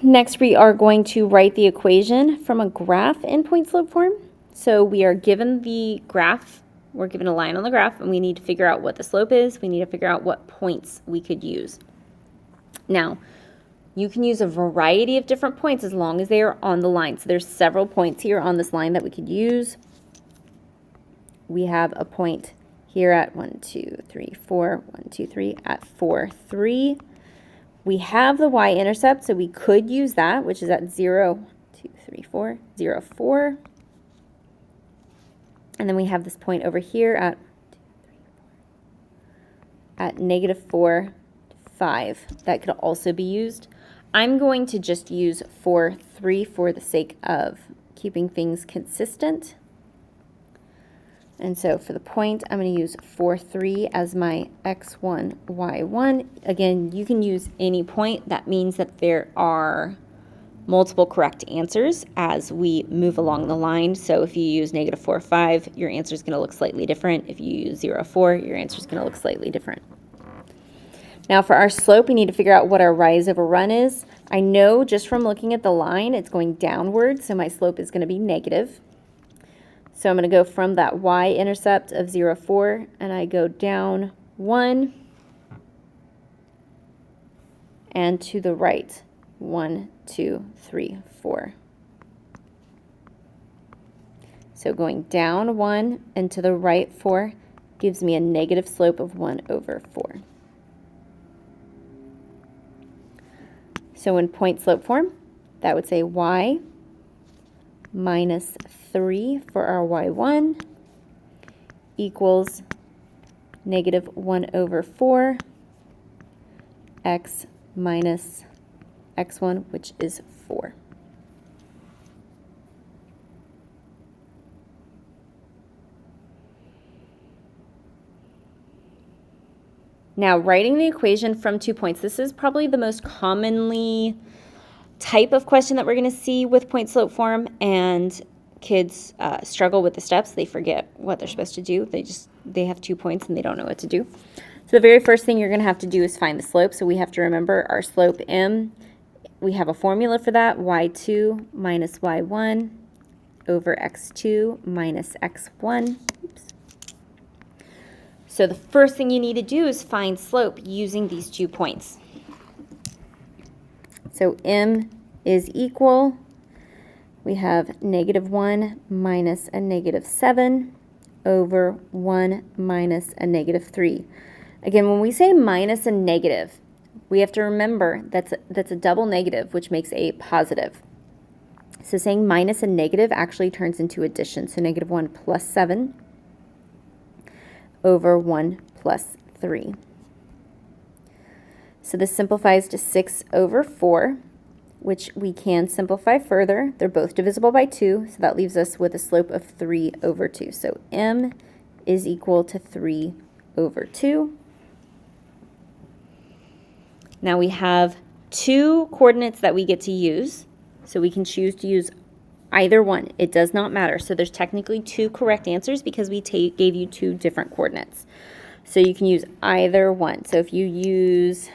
Next, we are going to write the equation from a graph in point-slope form. So we are given the graph, we're given a line on the graph, and we need to figure out what the slope is. We need to figure out what points we could use. Now, you can use a variety of different points as long as they are on the line. So there's several points here on this line that we could use. We have a point here at 1, 2, 3, 4, 1, 2, 3, at 4, 3. We have the y-intercept, so we could use that, which is at 0, 2, 3, 4, 0, 4. And then we have this point over here at negative 4, 5. That could also be used. I'm going to just use 4, 3 for the sake of keeping things consistent. And so for the point, I'm going to use 4, 3 as my x1, y1. Again, you can use any point. That means that there are multiple correct answers as we move along the line. So if you use negative 4, 5, your answer is going to look slightly different. If you use 0, 4, your answer is going to look slightly different. Now for our slope, we need to figure out what our rise over run is. I know just from looking at the line, it's going downward, so my slope is going to be negative. So I'm going to go from that y-intercept of 0, 4, and I go down 1 and to the right, 1, 2, 3, 4. So going down 1 and to the right 4 gives me a negative slope of 1 over 4. So in point slope form, that would say y minus 3 for our y1 equals negative 1 over 4 x minus x1, which is 4. Now, writing the equation from 2 points, this is probably the most commonly type of question that we're going to see with point slope form, and kids struggle with the steps. They forget what they're supposed to do. They have 2 points and they don't know what to do. So the very first thing you're going to have to do is find the slope. So we have to remember our slope m. We have a formula for that, y2 minus y1 over x2 minus x1. Oops. So the first thing you need to do is find slope using these 2 points. So m is equal, we have negative 1 minus a negative 7 over 1 minus a negative 3. Again, when we say minus a negative, we have to remember that's a double negative, which makes a positive. So saying minus a negative actually turns into addition. So negative 1 plus 7 over 1 plus 3. So this simplifies to 6 over 4, which we can simplify further. They're both divisible by 2, so that leaves us with a slope of 3 over 2. So m is equal to 3 over 2. Now we have 2 coordinates that we get to use, so we can choose to use either one. It does not matter. So there's technically 2 correct answers because we gave you 2 different coordinates. So you can use either one. So if you use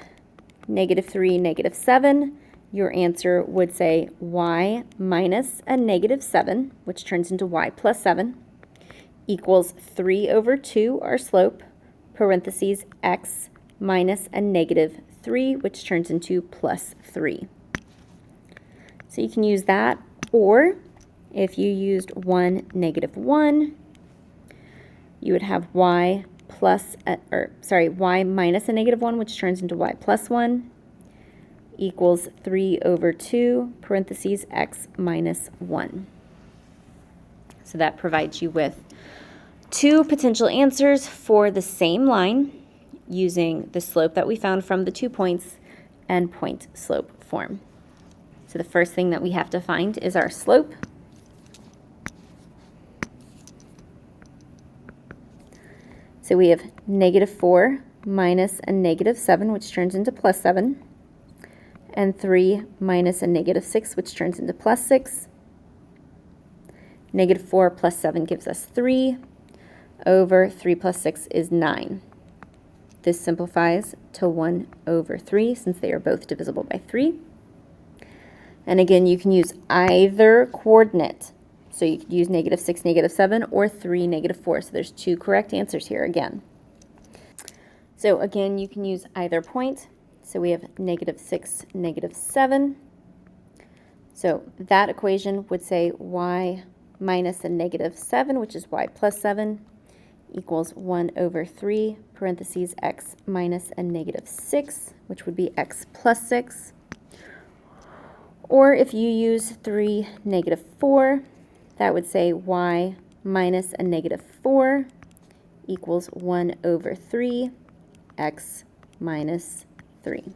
negative 3, negative 7, your answer would say y minus a negative 7, which turns into y plus 7, equals 3 over 2, our slope, parentheses x minus a negative 3, which turns into plus 3. So you can use that, or if you used 1, negative 1, you would have y minus a negative 1, which turns into y plus 1, equals 3 over 2, parentheses x minus 1. So that provides you with 2 potential answers for the same line using the slope that we found from the 2 points and point slope form. So the first thing that we have to find is our slope. So we have negative 4 minus a negative 7, which turns into plus 7, and 3 minus a negative 6, which turns into plus 6. Negative 4 plus 7 gives us 3, over 3 plus 6 is 9. This simplifies to 1 over 3 since they are both divisible by 3. And again, you can use either coordinate. So you could use -6, -7, or 3, -4. So there's two correct answers here again. So again, you can use either point. So we have -6, -7. So that equation would say y minus a -7, which is y plus 7, equals 1/3, parentheses, x minus a -6, which would be x plus 6. Or if you use 3, -4, that would say y minus a -4 equals 1/3, x minus 3.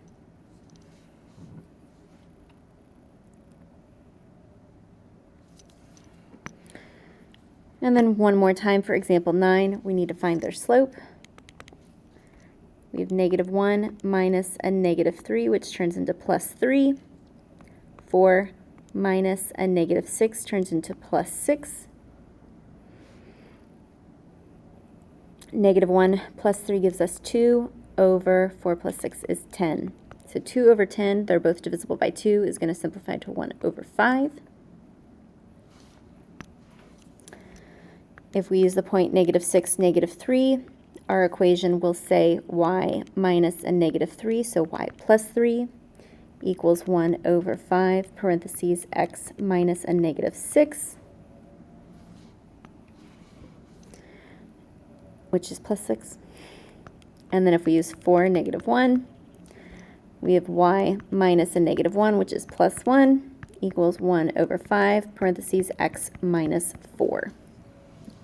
And then one more time for example 9, we need to find their slope. We have -1 minus a -3, which turns into +3. 4 minus a -6 turns into +6. -1 plus 3 gives us 2 over 4 plus 6 is 10. So 2 over 10, they're both divisible by 2, is going to simplify to 1/5. If we use the point -6, -3, our equation will say y minus a -3, so y plus 3 equals 1/5, parentheses, x minus a -6, which is +6. And then if we use 4, -1, we have y minus a -1, which is +1, equals 1/5, parentheses, x minus 4.